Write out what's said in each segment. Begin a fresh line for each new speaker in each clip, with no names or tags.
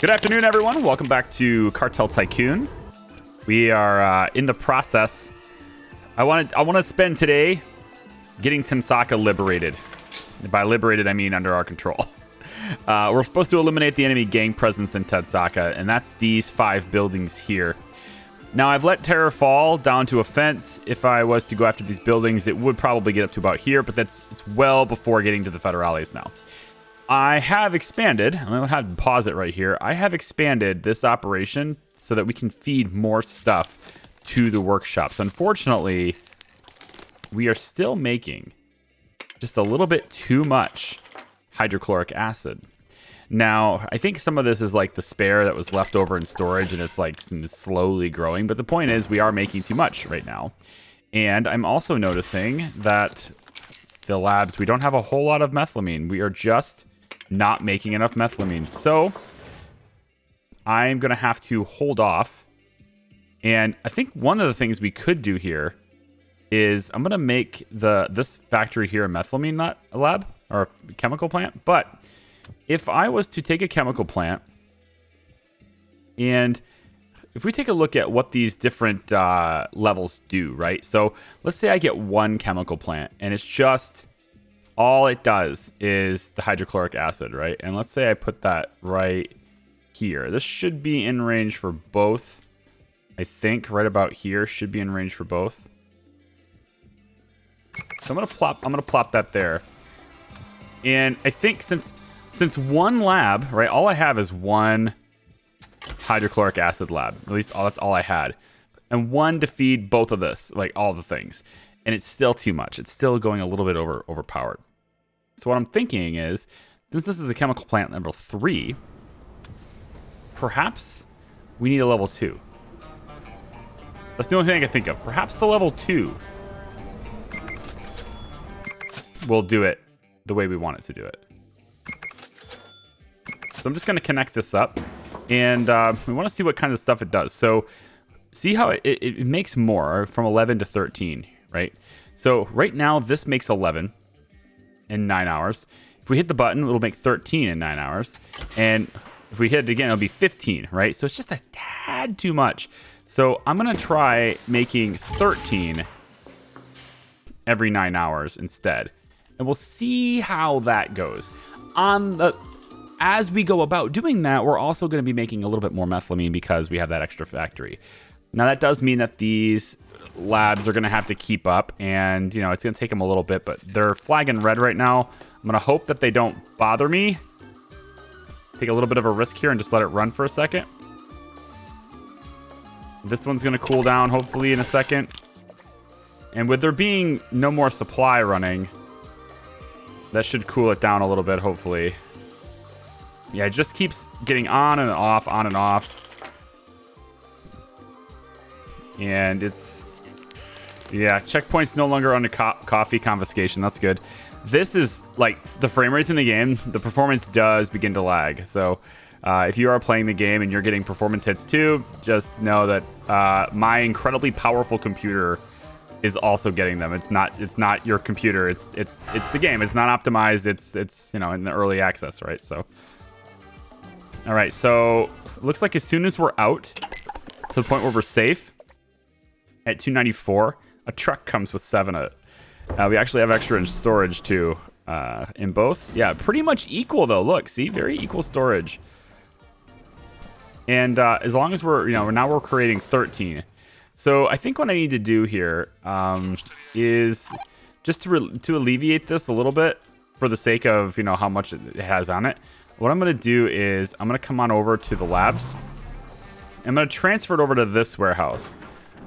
Good afternoon, everyone. Welcome back to Cartel Tycoon. We are in the process. I want to spend today getting TENSACA liberated. By liberated, I mean under our control. We're supposed to eliminate the enemy gang presence in TENSACA, and that's these 5 buildings here. Now, I've let terror fall down to a fence. If I was to go after these buildings, it would probably get up to about here, but it's well before getting to the federales now. I have expanded, I'm going to have to pause it right here. I have expanded this operation so that we can feed more stuff to the workshops. Unfortunately, we are still making just a little bit too much hydrochloric acid. Now, I think some of this is like the spare that was left over in storage and it's like slowly growing. But the point is we are making too much right now. And I'm also noticing that the labs, we don't have a whole lot of methylamine. We are just not making enough methylamine. So I'm going to have to hold off. And I think one of the things we could do here is I'm going to make this factory here a methylamine lab or chemical plant. But if I was to take a chemical plant and if we take a look at what these different levels do, right? So let's say I get one chemical plant and it's just all it does is the hydrochloric acid, right? And let's say I put that right here. This should be in range for both. I think right about here should be in range for both. So I'm gonna plop that there. And I think since one lab, right, all I have is one hydrochloric acid lab. At least that's all I had. And one to feed both of this, like all the things. And it's still too much. It's still going a little bit overpowered. So what I'm thinking is, since this is a chemical plant level 3, perhaps we need a level 2. That's the only thing I can think of. Perhaps the level 2 will do it the way we want it to do it. So I'm just going to connect this up, and we want to see what kind of stuff it does. So see how it makes more from 11 to 13, right? So right now this makes 11 in 9 hours. If we hit the button, it'll make 13 in 9 hours. And if we hit it again, it'll be 15, right? So it's just a tad too much. So I'm going to try making 13 every 9 hours instead. And we'll see how that goes. As we go about doing that, we're also going to be making a little bit more methylamine because we have that extra factory. Now, that does mean that these labs are going to have to keep up, and you know it's going to take them a little bit, but they're flagging red right now. I'm going to hope that they don't bother me. Take a little bit of a risk here and just let it run for a second. This one's going to cool down hopefully in a second. And with there being no more supply running, that should cool it down a little bit hopefully. Yeah, it just keeps getting on and off, on and off. And it's, yeah, checkpoint's no longer under coffee confiscation. That's good. This is like the frame rates in the game. The performance does begin to lag. So if you are playing the game and you're getting performance hits too, just know that my incredibly powerful computer is also getting them. It's not your computer. It's the game. It's not optimized. It's you know, in the early access, right? So all right. So it looks like as soon as we're out to the point where we're safe at 294, a truck comes with 7 of it. We actually have extra in storage too, in both. Yeah, pretty much equal though. Look, see, very equal storage. And as long as we're, you know, now we're creating 13. So I think what I need to do here is just to alleviate this a little bit for the sake of, you know, how much it has on it. What I'm going to do is I'm going to come on over to the labs. I'm going to transfer it over to this warehouse.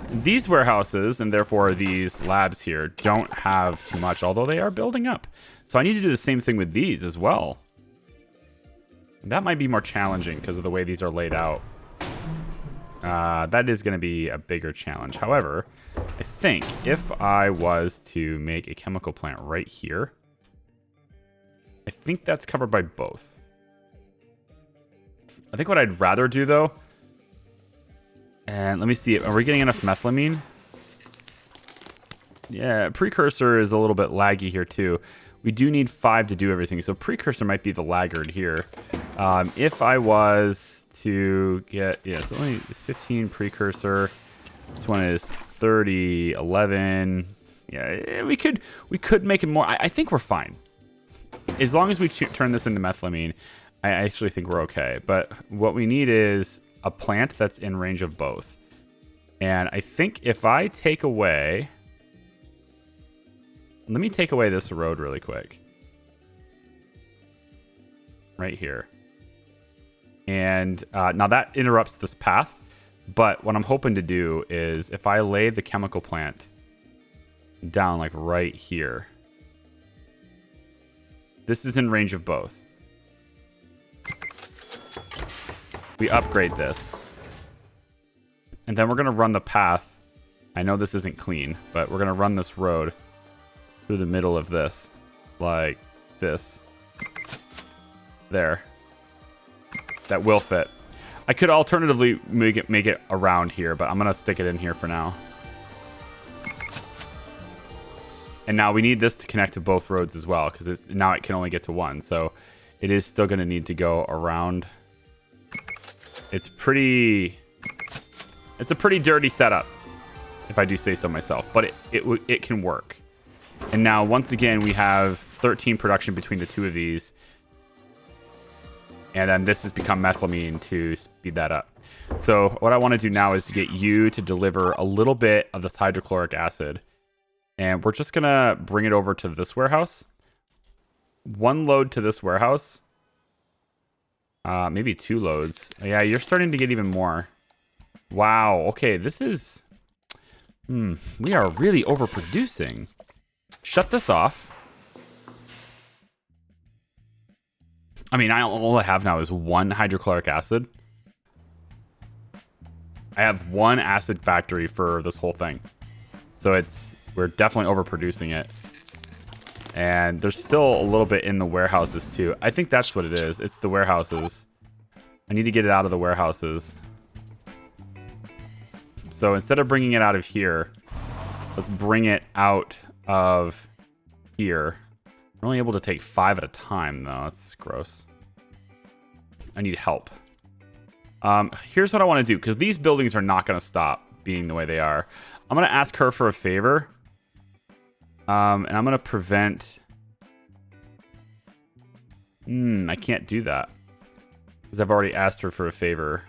These warehouses, and therefore these labs here, don't have too much, although they are building up. So I need to do the same thing with these as well. That might be more challenging because of the way these are laid out. That is going to be a bigger challenge. However, I think if I was to make a chemical plant right here, I think that's covered by both. I think what I'd rather do, though, and let me see, are we getting enough methylamine? Yeah, precursor is a little bit laggy here, too. We do need 5 to do everything, so precursor might be the laggard here. If I was to get, yeah, it's only 15 precursor. This one is 30, 11. Yeah, we could make it more. I think we're fine. As long as we turn this into methamphetamine, I actually think we're okay. But what we need is a plant that's in range of both. And I think if I take away... Let me take away this road really quick. Right here. And now that interrupts this path. But what I'm hoping to do is if I lay the chemical plant down like right here. This is in range of both. We upgrade this. And then we're going to run the path. I know this isn't clean, but we're going to run this road through the middle of this. Like this. There. That will fit. I could alternatively make it around here, but I'm going to stick it in here for now. And now we need this to connect to both roads as well, because now it can only get to one. So it is still going to need to go around. It's a pretty dirty setup, if I do say so myself, but it can work. And now once again we have 13 production between the two of these, and then this has become methylamine to speed that up. So what I want to do now is to get you to deliver a little bit of this hydrochloric acid. And we're just going to bring it over to this warehouse. One load to this warehouse. Maybe 2 loads. Yeah, you're starting to get even more. Wow. Okay, this is... we are really overproducing. Shut this off. I mean, all I have now is 1 hydrochloric acid. I have 1 acid factory for this whole thing. So we're definitely overproducing it. And there's still a little bit in the warehouses too. I think that's what it is. It's the warehouses. I need to get it out of the warehouses. So instead of bringing it out of here, let's bring it out of here. We're only able to take 5 at a time though. That's gross. I need help. Here's what I want to do, because these buildings are not going to stop being the way they are. I'm going to ask her for a favor. And I'm going to prevent... I can't do that. Because I've already asked her for a favor.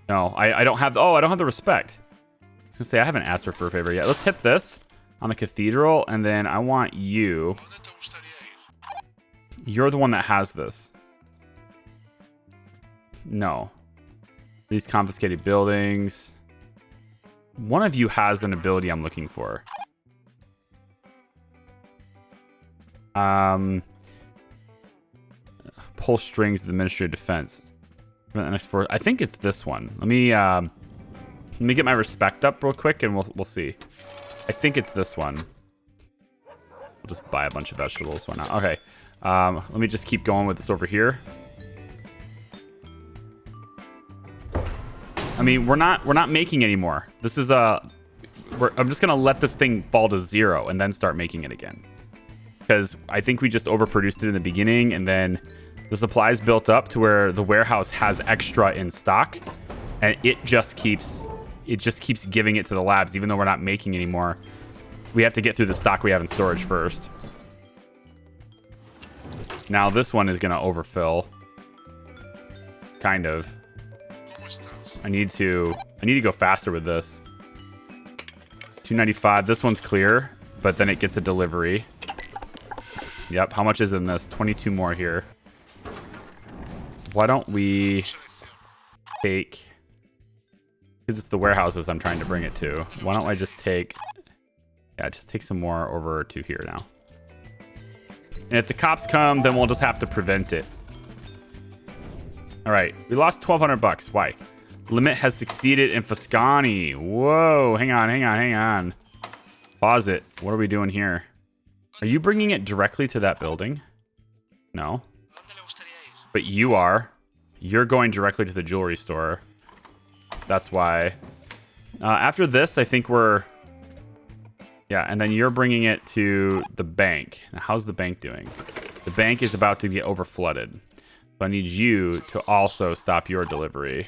No, I don't have... Oh, I don't have the respect. I was going to say, I haven't asked her for a favor yet. Let's hit this on the cathedral. And then I want you... You're the one that has this. No. These confiscated buildings. One of you has an ability I'm looking for. Pull strings of the Ministry of Defense. I think it's this one. Let me get my respect up real quick, and we'll see. I think it's this one. We'll just buy a bunch of vegetables. Why not? Okay. Let me just keep going with this over here. I mean, we're not making anymore. This is I'm just gonna let this thing fall to 0 and then start making it again. Because I think we just overproduced it in the beginning, and then the supplies built up to where the warehouse has extra in stock, and it just keeps giving it to the labs, even though we're not making anymore. We have to get through the stock we have in storage first. Now this one is gonna overfill. Kind of. I need to go faster with this. 295. This one's clear, but then it gets a delivery. Yep. How much is in this? 22 more here. Why don't we take... Because it's the warehouses I'm trying to bring it to. Why don't I just take... Yeah, just take some more over to here now. And if the cops come, then we'll just have to prevent it. All right. We lost 1,200 bucks. Why? Limit has succeeded in Foscani. Whoa. Hang on. Pause it. What are we doing here? Are you bringing it directly to that building? No. But you are. You're going directly to the jewelry store. That's why. After this, I think we're... Yeah, and then you're bringing it to the bank. Now, how's the bank doing? The bank is about to get overflooded. So I need you to also stop your delivery.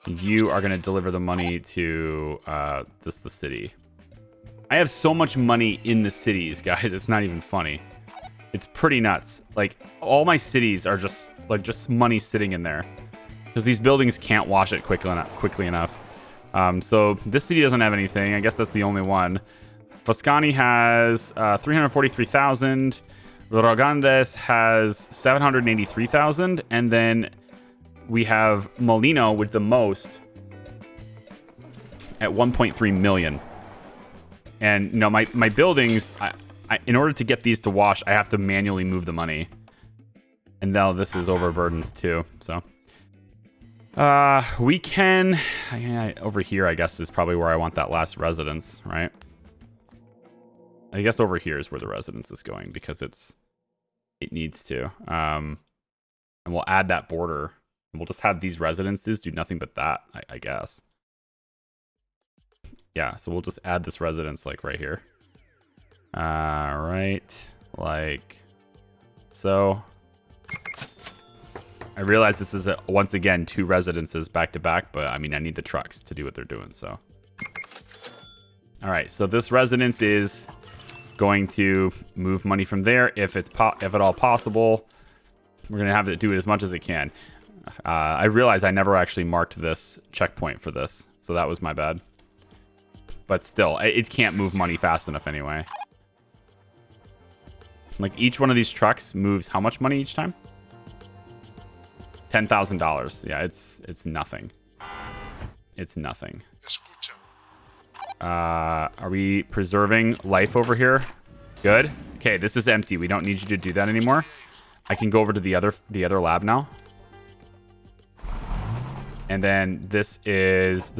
You are going to deliver the money to the city. I have so much money in the cities, guys. It's not even funny. It's pretty nuts. Like, all my cities are just money sitting in there. Because these buildings can't wash it quickly enough. So this city doesn't have anything. I guess that's the only one. Foscani has 343,000. Rogandes has 783,000, and then we have Molino with the most at 1.3 million. And you know, my buildings, in order to get these to wash, I have to manually move the money. And now this is overburdened too. So we can over here, I guess, is probably where I want that last residence, right? I guess over here is where the residence is going because it needs to. And we'll add that border. And we'll just have these residences do nothing but that, I guess. Yeah, so we'll just add this residence like right here. Right, like so. I realize this is once again 2 residences back to back, but I mean I need the trucks to do what they're doing. So, all right, so this residence is going to move money from there if at all possible. We're gonna have to do it as much as it can. I realize I never actually marked this checkpoint for this, so that was my bad. But still, it can't move money fast enough anyway. Like each one of these trucks moves how much money each time? $10,000. Yeah, it's nothing. It's nothing. Are we preserving life over here? Good. Okay, this is empty. We don't need you to do that anymore. I can go over to the other lab now. And then there's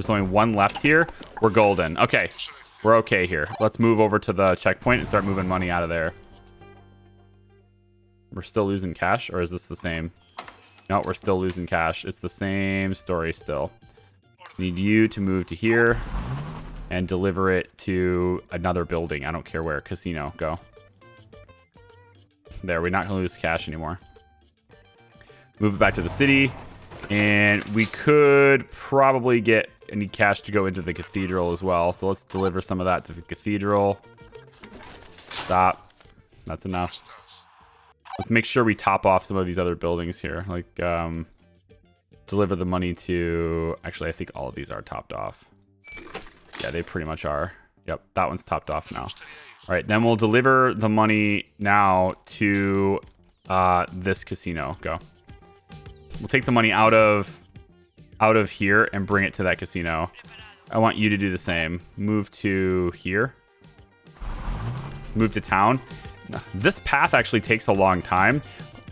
only one left here. We're golden. Okay, we're okay here. Let's move over to the checkpoint and start moving money out of there. We're still losing cash, or is this the same? No, we're still losing cash. It's the same story still. Need you to move to here and deliver it to another building. I don't care where. Casino, go. There, we're not going to lose cash anymore. Move it back to the city. And we could probably need cash to go into the cathedral as well. So let's deliver some of that to the cathedral. Stop. That's enough. Let's make sure we top off some of these other buildings here. Like, deliver the money to... Actually, I think all of these are topped off. Yeah, they pretty much are. Yep, that one's topped off now. All right, then we'll deliver the money now to this casino. Go. We'll take the money out of here and bring it to that casino. I want you to do the same. Move to here. Move to town. This path actually takes a long time.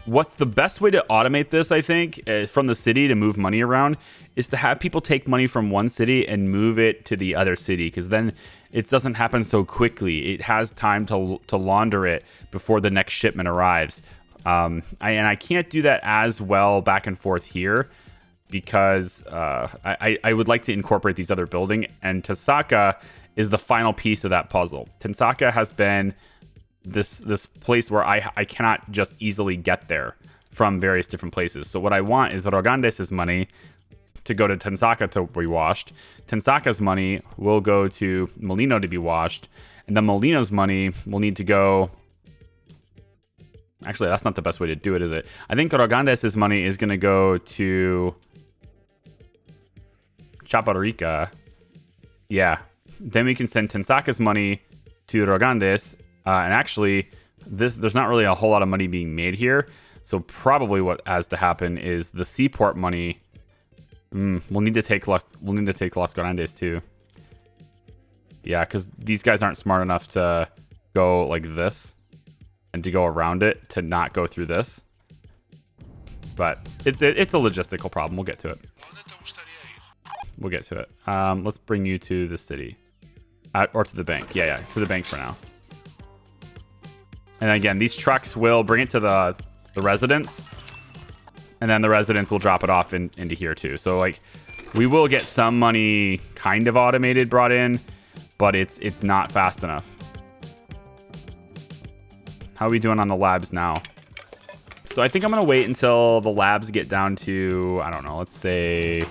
What's the best way to automate this, I think, from the city to move money around is to have people take money from one city and move it to the other city, because then it doesn't happen so quickly. It has time to launder it before the next shipment arrives. I can't do that as well back and forth here because I would like to incorporate these other buildings, and TENSACA is the final piece of that puzzle. TENSACA has been this place where I cannot just easily get there from various different places. So what I want is Rogandes' money to go to TENSACA to be washed. TENSACA's money will go to Molino to be washed, and then Molino's money will need to go... Actually, that's not the best way to do it, is it? I think Rogandes' money is going to go to Chaparrica. Yeah. Then we can send TENSACA's money to Rogandes. And actually, there's not really a whole lot of money being made here. So probably what has to happen is the seaport money. We'll need to take Los Grandes too. Yeah, because these guys aren't smart enough to go like this and to go around it to not go through this. But it's a logistical problem. We'll get to it. We'll get to it. Let's bring you to the city. Or to the bank. Yeah, to the bank for now. And again, these trucks will bring it to the residence. And then the residence will drop it off into here too. So like, we will get some money kind of automated brought in, but it's not fast enough. How are we doing on the labs now? So I think I'm going to wait until the labs get down to, I don't know, let's say,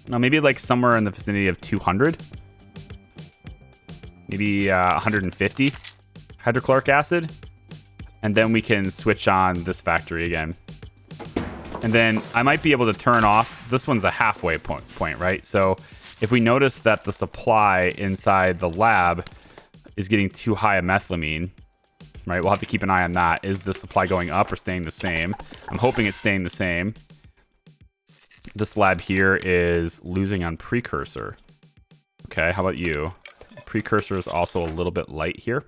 no, maybe like somewhere in the vicinity of 200. Maybe 150 hydrochloric acid. And then we can switch on this factory again. And then I might be able to turn off. This one's a halfway point, right? So if we notice that the supply inside the lab is getting too high of methylamine, right? We'll have to keep an eye on that. Is the supply going up or staying the same? I'm hoping it's staying the same. This lab here is losing on precursor. Okay, how about you? Precursor is also a little bit light here.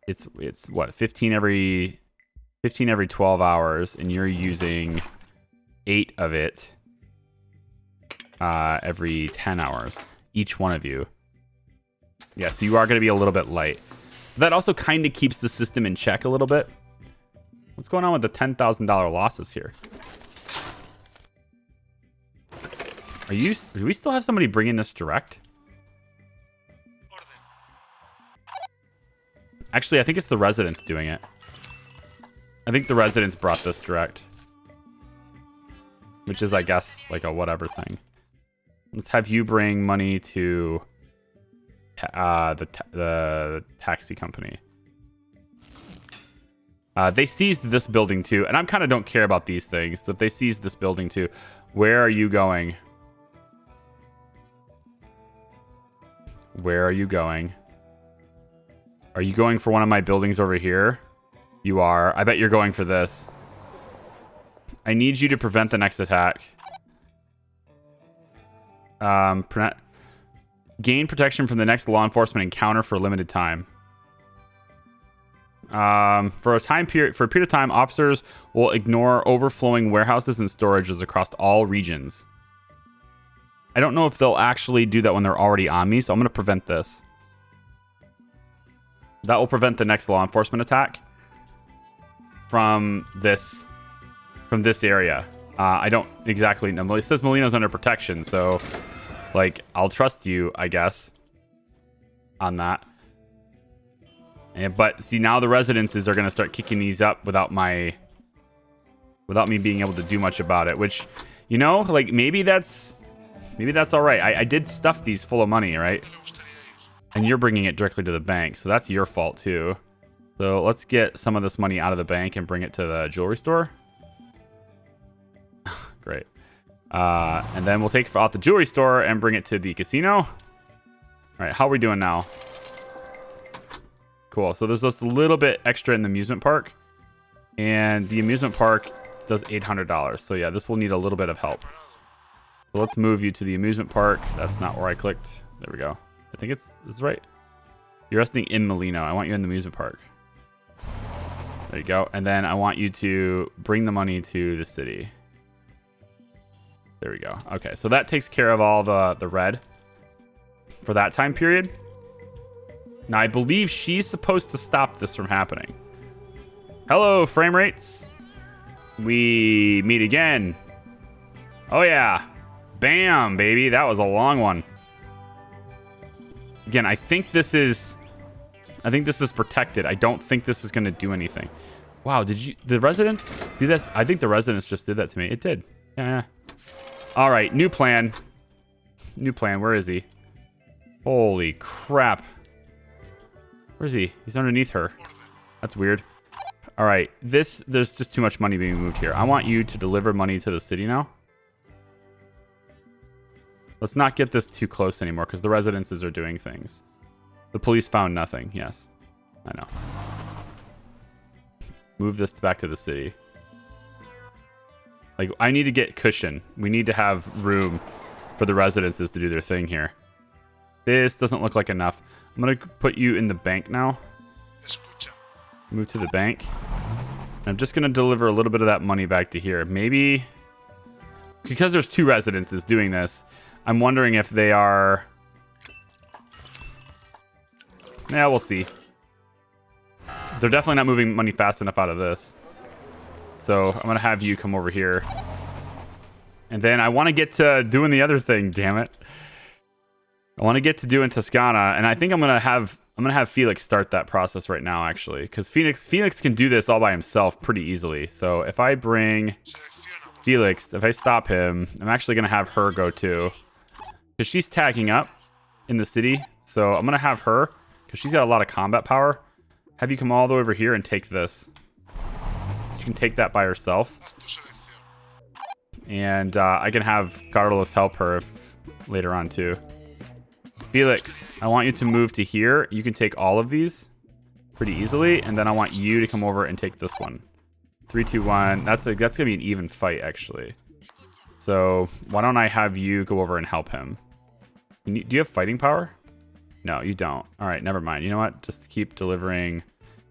It's what, 15 every 12 hours, and you're using 8 of it every 10 hours, each one of you. Yeah, so you are going to be a little bit light. That also kind of keeps the system in check a little bit. What's going on with the $10,000 losses here? Do we still have somebody bringing this direct? Actually, I think it's the residents doing it. I think the residents brought this direct. Which is, I guess, like a whatever thing. Let's have you bring money to the taxi company. They seized this building too, and I kind of don't care about these things, but they seized this building too. Where are you going? Where are you going? Are you going for one of my buildings over here? You are. I bet you're going for this. I need you to prevent the next attack. Gain protection from the next law enforcement encounter for a limited time. For a period of time, officers will ignore overflowing warehouses and storages across all regions. I don't know if they'll actually do that when they're already on me, so I'm going to prevent this. That will prevent the next law enforcement attack from this area. I don't exactly know. It says Molino's under protection, so like I'll trust you, I guess, on that. But see, now the residences are going to start kicking these up without me being able to do much about it. Which, you know, like maybe that's all right. I did stuff these full of money, right? And you're bringing it directly to the bank, so that's your fault too. So let's get some of this money out of the bank and bring it to the jewelry store. Great. And then we'll take it out the jewelry store and bring it to the casino. All right, how are we doing now? Cool. So there's just a little bit extra in the amusement park. And the amusement park does $800. So yeah, this will need a little bit of help. So let's move you to the amusement park. That's not where I clicked. There we go. I think this is right. You're resting in Molino. I want you in the amusement park. There you go. And then I want you to bring the money to the city. There we go. Okay, so that takes care of all the red for that time period. Now, I believe she's supposed to stop this from happening. Hello, frame rates. We meet again. Oh, yeah. Bam, baby. That was a long one. Again, I think this is protected. I don't think this is going to do anything. Wow, the residents do this? I think the residents just did that to me. It did. Yeah. All right, new plan. New plan. Where is he? Holy crap. Where is he? He's underneath her. That's weird. All right, there's just too much money being moved here. I want you to deliver money to the city now. Let's not get this too close anymore because the residences are doing things. The police found nothing. Yes, I know. Move this back to the city. Like, I need to get cushion. We need to have room for the residences to do their thing here. This doesn't look like enough. I'm going to put you in the bank now. Move to the bank. And I'm just going to deliver a little bit of that money back to here. Maybe, because there's 2 residences doing this, I'm wondering if they are... Yeah, we'll see. They're definitely not moving money fast enough out of this. So I'm going to have you come over here. And then I want to get to doing the other thing, damn it. I want to get to doing Toscana. And I think I'm going to have I'm gonna have Felix start that process right now, actually, because Felix can do this all by himself pretty easily. So if I bring Felix, if I stop him, I'm actually gonna have her go too, because she's tagging up in the city. So I'm gonna have her, because she's got a lot of combat power. Have you come all the way over here and take this. She can take that by herself, and I can have Carlos help her later on too. Felix, I want you to move to here. You can take all of these pretty easily, and then I want you to come over and take this one. 3, 2, 1. That's gonna be an even fight, actually. So why don't I have you go over and help him? Do you have fighting power? No, you don't. All right, never mind. You know what? Just keep delivering.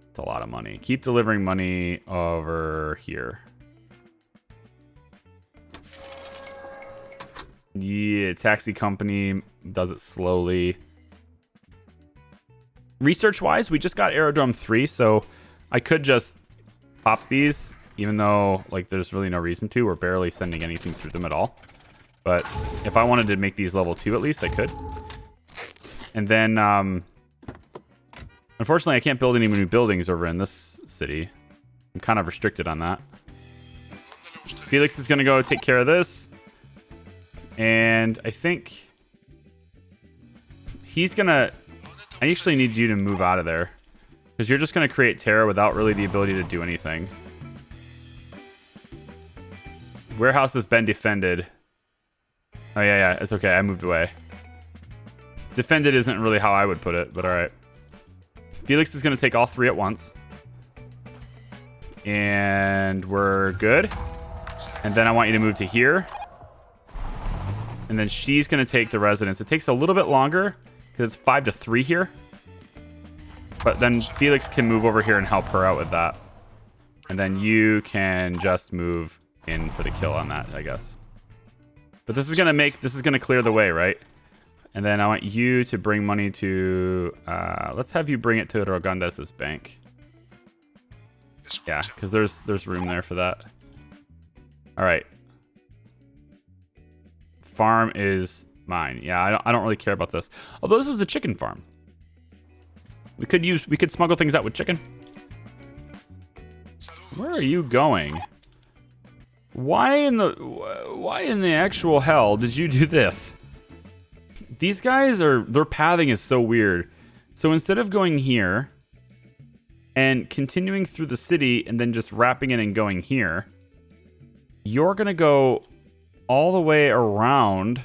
It's a lot of money. Keep delivering money over here. Yeah, taxi company does it slowly. Research-wise, we just got Aerodrome 3, so I could just pop these, even though like there's really no reason to. We're barely sending anything through them at all. But if I wanted to make these level 2 at least, I could. And then, unfortunately, I can't build any new buildings over in this city. I'm kind of restricted on that. Felix is going to go take care of this. And I think he's going to... I actually need you to move out of there, because you're just going to create terror without really the ability to do anything. Warehouse has been defended. Oh, yeah, it's okay. I moved away. Defended isn't really how I would put it, but all right. Felix is going to take all 3 at once. And we're good. And then I want you to move to here. And then she's going to take the residence. It takes a little bit longer because it's 5 to 3 here. But then Felix can move over here and help her out with that. And then you can just move in for the kill on that, I guess. But this is going to clear the way, right? And then I want you to bring money to... let's have you bring it to Rogandes' bank. Yeah, because there's room there for that. All right. Farm is mine. Yeah, I don't really care about this. Although this is a chicken farm. We could smuggle things out with chicken. Where are you going? Why in the actual hell did you do this? These guys their pathing is so weird. So instead of going here and continuing through the city and then just wrapping in and going here, you're gonna go all the way around.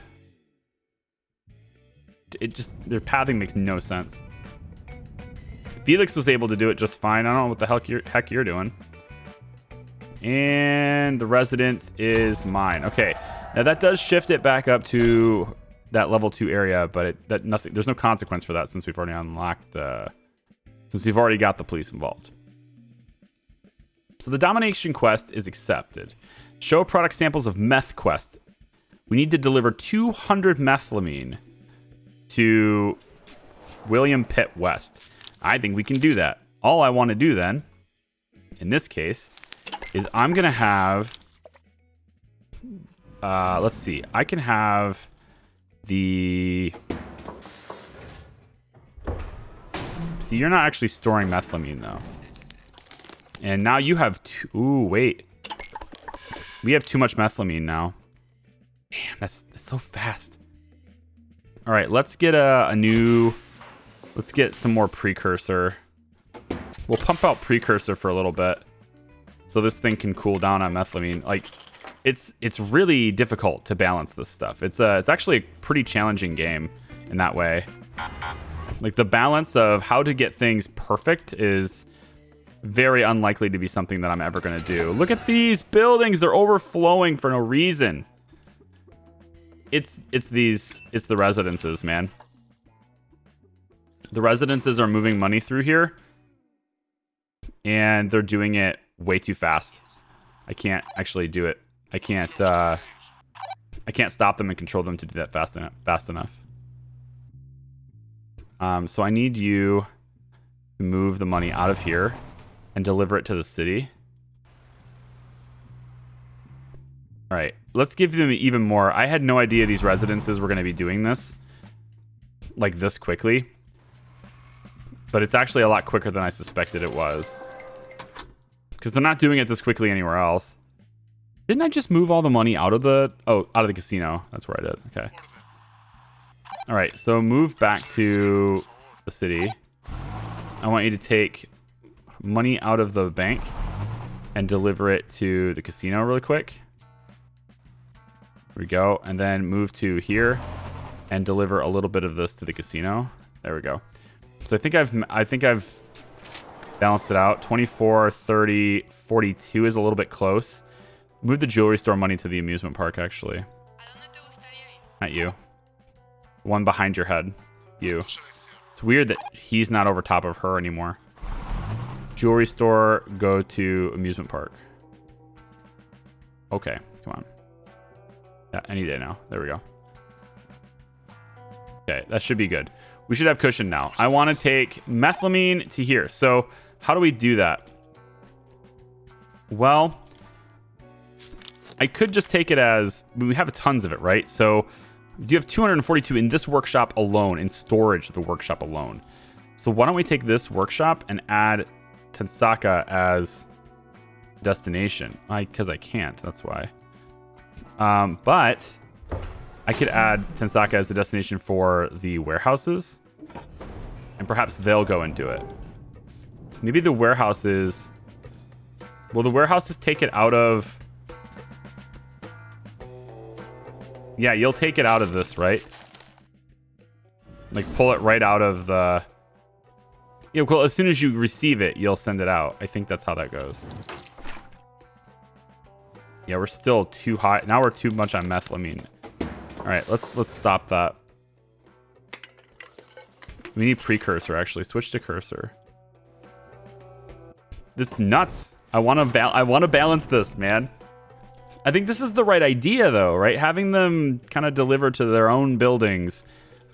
Their pathing makes no sense. Felix was able to do it just fine. I don't know what the heck you're doing. And the residence is mine. Okay, now that does shift it back up to that level 2 area, but there's no consequence for that since we've already unlocked, since we've already got the police involved. So the domination quest is accepted. Show product samples of meth quest. We need to deliver 200 methamphetamine to William Pitt West. I think we can do that. All I want to do then, in this case, is I'm going to have... let's see. I can have the... See, you're not actually storing methamphetamine, though. And now you have... Ooh, wait. We have too much methamphetamine now. Damn, that's so fast. All right, let's get a new... Let's get some more precursor. We'll pump out precursor for a little bit, so this thing can cool down on methamphetamine. Like, it's really difficult to balance this stuff. It's actually a pretty challenging game in that way. Like, the balance of how to get things perfect is very unlikely to be something that I'm ever going to do. Look at these buildings. They're overflowing for no reason. It's the residences, man. The residences are moving money through here, and they're doing it way too fast. I can't actually do it. I can't stop them and control them to do that fast enough. So I need you to move the money out of here and deliver it to the city. All right, let's give them even more. I had no idea these residences were going to be doing this like this quickly. But it's actually a lot quicker than I suspected it was. Because they're not doing it this quickly anywhere else. Didn't I just move all the money out of the... Oh, out of the casino. That's where I did. Okay. All right, so move back to the city. I want you to take money out of the bank and deliver it to the casino really quick. There we go. And then move to here and deliver a little bit of this to the casino. There we go. So I think I've balanced it out. 24, 30, 42 is a little bit close. Move the jewelry store money to the amusement park, actually. Not you. One behind your head. You. It's weird that he's not over top of her anymore. Jewelry store, go to amusement park. Okay, come on. Yeah, any day now. There we go. Okay, that should be good. We should have cushion now. I want to take methamphetamine to here. So how do we do that? Well, I could just take it as... We have tons of it, right? So you have 242 in this workshop alone, in storage of the workshop alone. So why don't we take this workshop and add TENSACA as destination? Because I can't, that's why. But I could add TENSACA as the destination for the warehouses. And perhaps they'll go and do it. Maybe the warehouses... Will the warehouses take it out of... Yeah, you'll take it out of this, right? Like, pull it right out of the... Yeah, well, as soon as you receive it, you'll send it out. I think that's how that goes. Yeah, we're still too high. Now we're too much on methamphetamine. All right, let's stop that. We need precursor, actually. Switch to cursor. This is nuts. I want to balance this, man. I think this is the right idea, though, right? Having them kind of deliver to their own buildings,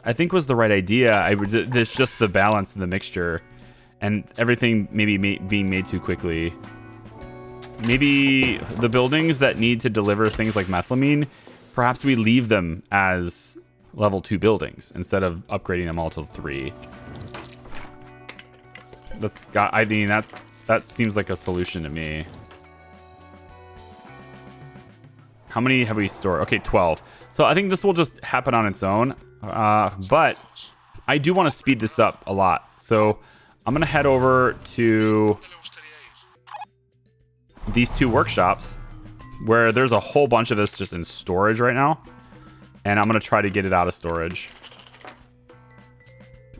I think was the right idea. There's just the balance in the mixture, and everything maybe being made too quickly. Maybe the buildings that need to deliver things like methamphetamine, perhaps we leave them as level 2 buildings instead of upgrading them all to 3. I mean, that seems like a solution to me. How many have we stored? Okay, 12. So I think this will just happen on its own. But I do want to speed this up a lot. So I'm going to head over to these 2 workshops where there's a whole bunch of this just in storage right now. And I'm going to try to get it out of storage.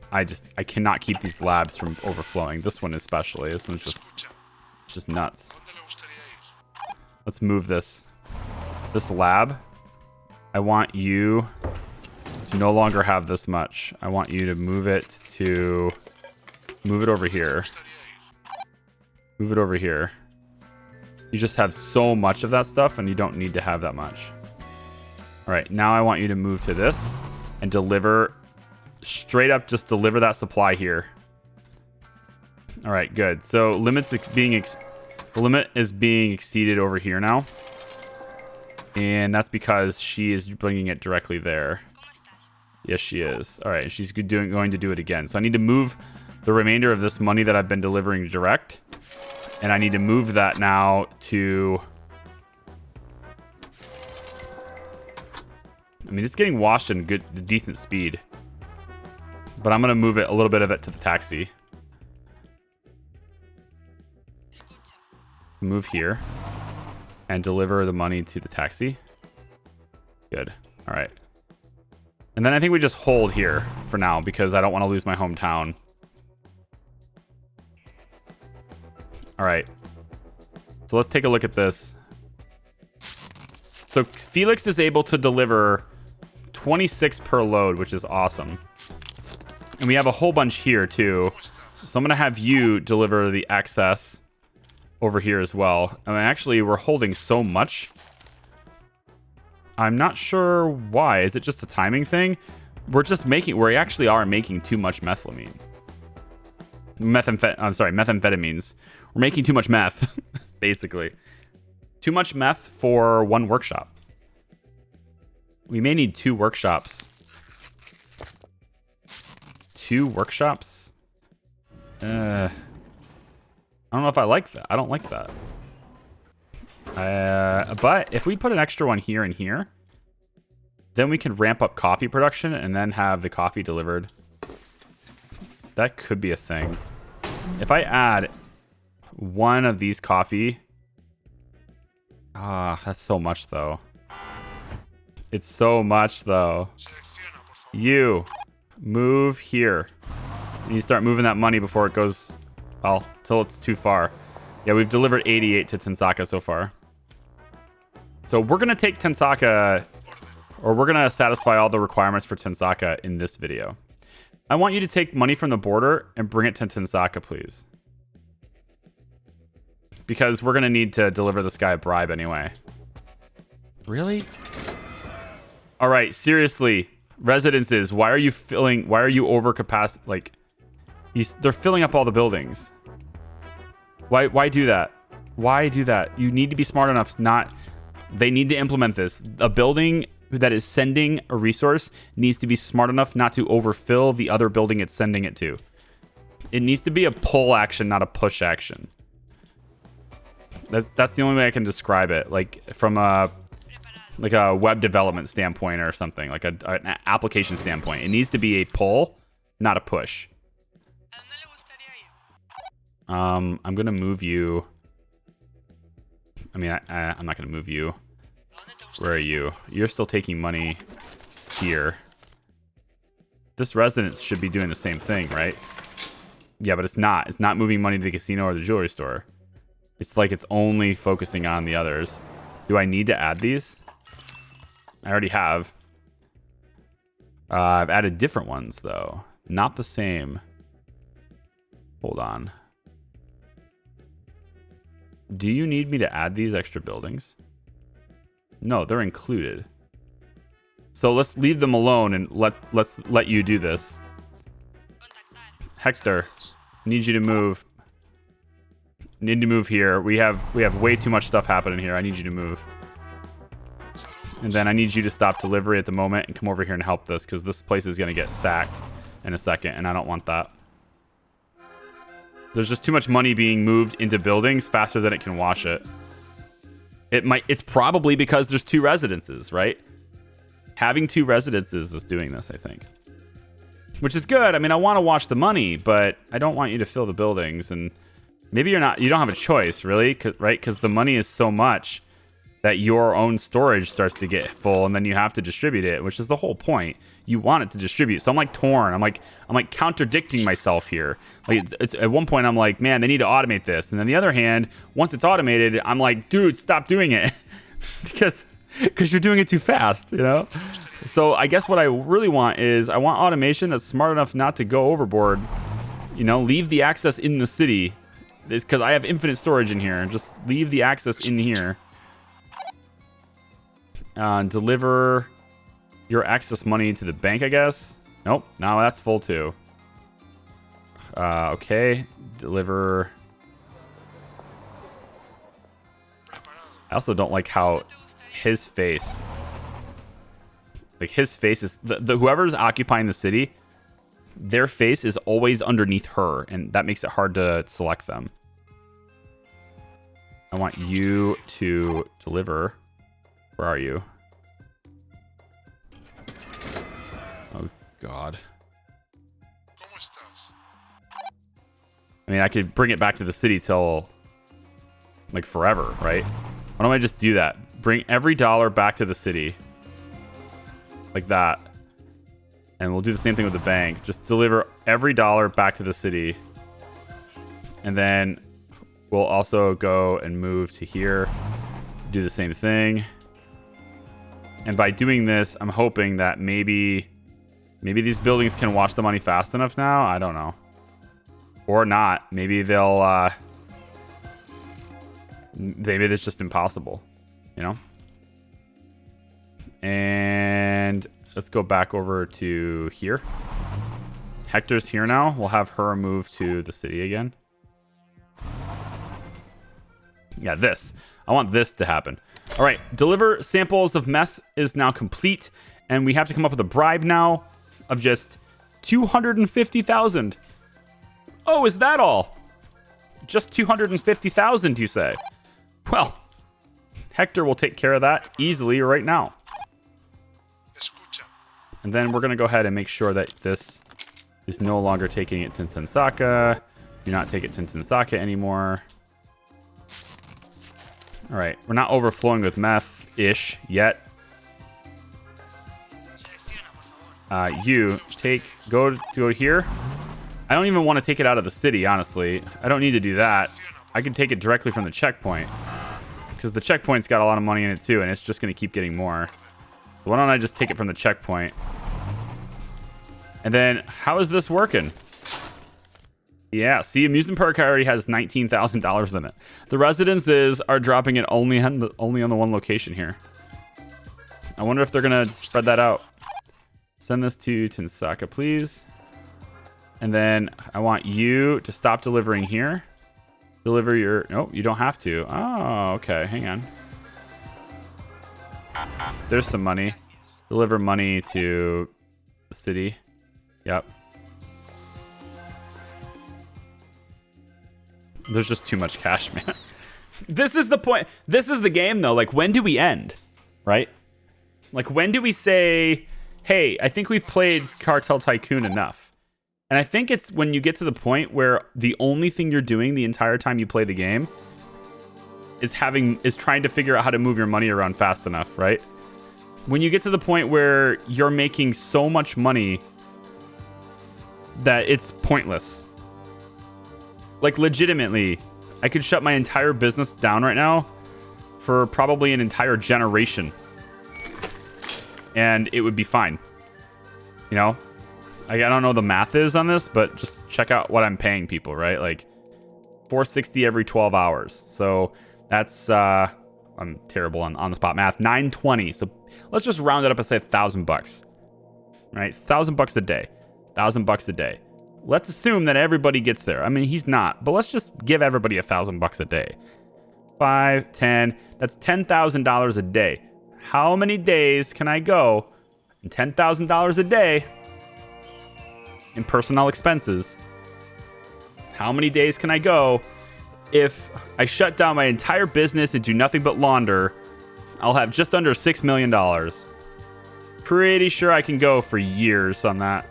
I cannot keep these labs from overflowing. This one especially. This one's just nuts. Let's move this. This lab, I want you to no longer have this much. I want you to move it over here. Move it over here. You just have so much of that stuff and you don't need to have that much. All right, now I want you to move to this and deliver straight up, just deliver that supply here. All right, good. So the limit is being exceeded over here now. And that's because she is bringing it directly there. Yes, she is. All right, she's going to do it again. So I need to move the remainder of this money that I've been delivering direct. And I need to move that now to... I mean, it's getting washed in decent speed. But I'm going to move it, a little bit of it to the taxi. Move here. And deliver the money to the taxi. Good. All right. And then I think we just hold here for now because I don't want to lose my hometown. All right. So let's take a look at this. So Felix is able to deliver 26 per load, which is awesome. And we have a whole bunch here too. So I'm going to have you deliver the excess over here as well. I mean, actually, we're holding so much. I'm not sure why. Is it just a timing thing? We actually are making too much methamphetamine. Methamphetamines. We're making too much meth, basically. Too much meth for one workshop. We may need 2 workshops. 2 workshops? I don't know if I like that. I don't like that. But if we put an extra one here and here, then we can ramp up coffee production and then have the coffee delivered. That could be a thing. If I add one of these coffee... that's so much, though. It's so much, though. You, move here. You start moving that money before it goes, well, till it's too far. Yeah, we've delivered 88 to TENSACA so far. So we're going to take TENSACA, or we're going to satisfy all the requirements for TENSACA in this video. I want you to take money from the border and bring it to TENSACA, please. Because we're going to need to deliver this guy a bribe anyway. Really? All right, seriously. Residences, why are you over capacity? Like, they're filling up all the buildings. Why do that? Why do that? You need to be smart enough they need to implement this. A building that is sending a resource needs to be smart enough not to overfill the other building it's sending it to. It needs to be a pull action, not a push action. That's the only way I can describe it. Like from a web development standpoint or something, like an application standpoint. It needs to be a pull, not a push. I'm gonna move you. I mean, I'm not gonna move you. Where are you? You're still taking money here. This residence should be doing the same thing, right? Yeah, but it's not. It's not moving money to the casino or the jewelry store. It's like it's only focusing on the others. Do I need to add these? I already have. I've added different ones, though. Not the same. Hold on. Do you need me to add these extra buildings? No, they're included. So let's leave them alone and let's let you do this. Hexter, need you to move. Need to move here. We have way too much stuff happening here. I need you to move. And then I need you to stop delivery at the moment and come over here and help this, because this place is going to get sacked in a second, and I don't want that. There's just too much money being moved into buildings faster than it can wash it. It's probably because there's two residences, right? Having two residences is doing this, I think. Which is good. I mean, I want to wash the money, but I don't want you to fill the buildings. And maybe you don't have a choice, really, right? Because the money is so much that your own storage starts to get full, and then you have to distribute it, which is the whole point. You want it to distribute. So I'm like torn. I'm like contradicting myself here. Like it's at one point I'm like, man, they need to automate this, and then the other hand, once it's automated, I'm like, dude, stop doing it, because you're doing it too fast, you know. So I guess what I really want is I want automation that's smart enough not to go overboard. You know, leave the access in the city, because I have infinite storage in here. Just leave the access in here. Deliver your access money to the bank, I guess. Nope, no, that's full too. Okay, deliver. I also don't like how his face, is whoever's occupying the city, their face is always underneath her, and that makes it hard to select them. I want you to deliver. Where are you? Oh, God. I mean, I could bring it back to the city till, like, forever, right? Why don't I just do that? Bring every dollar back to the city. Like that. And we'll do the same thing with the bank. Just deliver every dollar back to the city. And then we'll also go and move to here. Do the same thing. And by doing this, I'm hoping that maybe these buildings can wash the money fast enough now. I don't know. Or not. Maybe they'll... maybe it's just impossible. You know? And let's go back over to here. Hector's here now. We'll have her move to the city again. Yeah, this. I want this to happen. All right, deliver samples of meth is now complete, and we have to come up with a bribe now of just 250,000. Oh, is that all? Just 250,000, you say? Well, Hector will take care of that easily right now. And then we're going to go ahead and make sure that this is no longer taking it to TENSACA. Do not take it to TENSACA anymore. All right, we're not overflowing with meth-ish yet. Go here. I don't even want to take it out of the city, honestly. I don't need to do that. I can take it directly from the checkpoint, because the checkpoint's got a lot of money in it too, and it's just going to keep getting more. So why don't I just take it from the checkpoint? And then, how is this working? Yeah, see, amusement park already has $19,000 in it. The residences are dropping it only on the one location here. I wonder if they're gonna spread that out. Send this to TENSACA, please. And then I want you to stop delivering here. Deliver your... Nope, you don't have to. Oh, okay. Hang on. There's some money. Deliver money to the city. Yep. There's just too much cash, man. This is the point. This is the game, though. Like, when do we end? Right? Like, when do we say, hey, I think we've played Cartel Tycoon enough? And I think it's when you get to the point where the only thing you're doing the entire time you play the game is trying to figure out how to move your money around fast enough, right? When you get to the point where you're making so much money that it's pointless. Like, legitimately, I could shut my entire business down right now for probably an entire generation, and it would be fine. You know? I don't know what the math is on this, but just check out what I'm paying people, right? Like, $460 every 12 hours. So that's, I'm terrible on the spot math. $920. So let's just round it up and say $1,000. Right? $1,000 a day. $1,000 a day. Let's assume that everybody gets there. I mean, he's not, but let's just give everybody $1,000 a day. 5, 10. That's $10,000 a day. How many days can I go in $10,000 a day in personnel expenses? How many days can I go if I shut down my entire business and do nothing but launder? I'll have just under $6 million. Pretty sure I can go for years on that.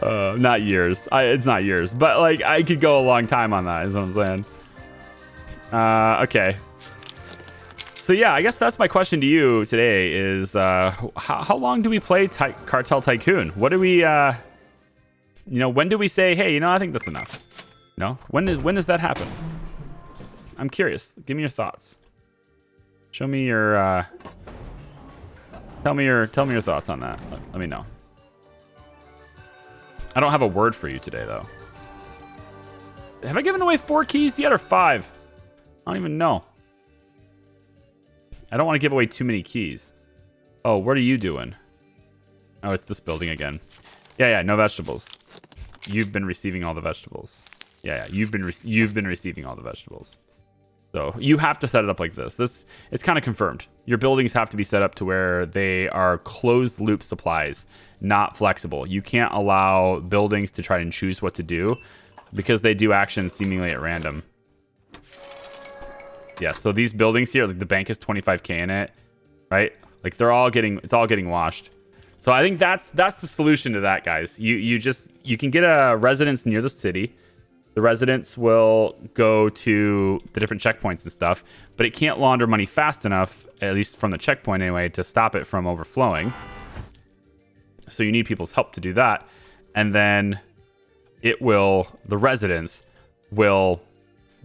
Not years. It's not years, but like I could go a long time on that, is what I'm saying. Okay. So yeah, I guess that's my question to you today is, how long do we play Cartel Tycoon? What do we, when do we say, hey, I think that's enough? No? When does that happen? I'm curious. Give me your thoughts. Show me your, tell me your thoughts on that. Let me know. I don't have a word for you today, though. Have I given away 4 keys yet or 5? I don't even know. I don't want to give away too many keys. Oh, what are you doing? Oh, it's this building again. Yeah, no vegetables. You've been receiving all the vegetables. Yeah, you've been receiving all the vegetables. So you have to set it up like this. It's kind of confirmed. Your buildings have to be set up to where they are closed loop supplies, not flexible. You can't allow buildings to try and choose what to do because they do actions seemingly at random. Yeah, so these buildings here, like the bank has 25K in it, right? Like it's all getting washed. So I think that's the solution to that, guys. You can get a residence near the city. The residents will go to the different checkpoints and stuff, but it can't launder money fast enough, at least from the checkpoint anyway, to stop it from overflowing. So you need people's help to do that. And then the residents will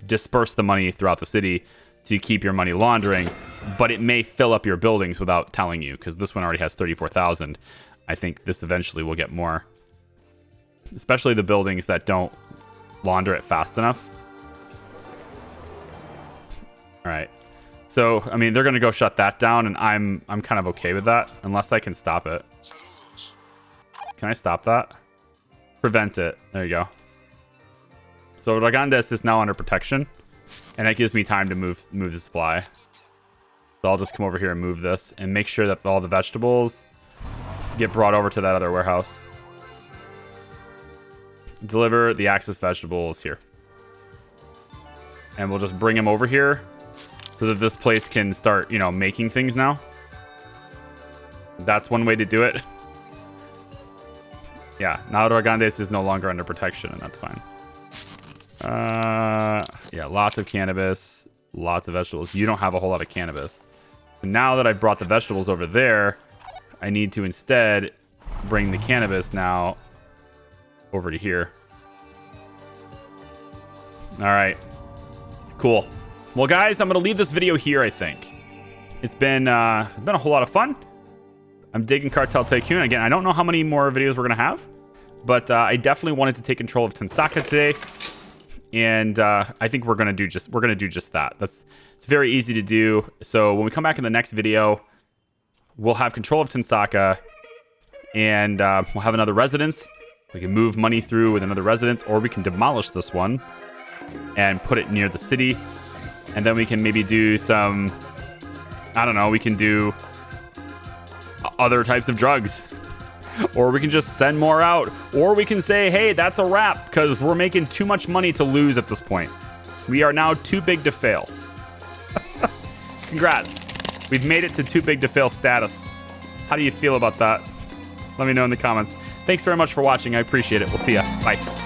disperse the money throughout the city to keep your money laundering, but it may fill up your buildings without telling you, because this one already has 34,000. I think this eventually will get more, especially the buildings that don't launder it fast enough. All right, so I mean, they're gonna go shut that down, and I'm kind of okay with that unless I can stop it. Can I stop that? Prevent it. There you go. So Ragandes is now under protection, and that gives me time to move the supply. So I'll just come over here and move this and make sure that all the vegetables get brought over to that other warehouse. Deliver the Axis vegetables here. And we'll just bring them over here so that this place can start, you know, making things now. That's one way to do it. Yeah, now Dragandes is no longer under protection, and that's fine. Yeah, lots of cannabis, lots of vegetables. You don't have a whole lot of cannabis. Now that I've brought the vegetables over there, I need to instead bring the cannabis now over to here. All right, cool. Well, guys, I'm gonna leave this video here. I think it's been a whole lot of fun. I'm digging Cartel Tycoon again. I don't know how many more videos we're gonna have, but I definitely wanted to take control of TENSACA today, and I think we're gonna do just that. It's very easy to do. So when we come back in the next video, we'll have control of TENSACA, and we'll have another residence. We can move money through with another residence, or we can demolish this one and put it near the city, and then we can maybe do some, I don't know, we can do other types of drugs, or we can just send more out, or we can say, hey, that's a wrap, because we're making too much money to lose at this point. We are now too big to fail. Congrats, we've made it to too big to fail status. How do you feel about that? Let me know in the comments. Thanks very much for watching. I appreciate it. We'll see ya. Bye.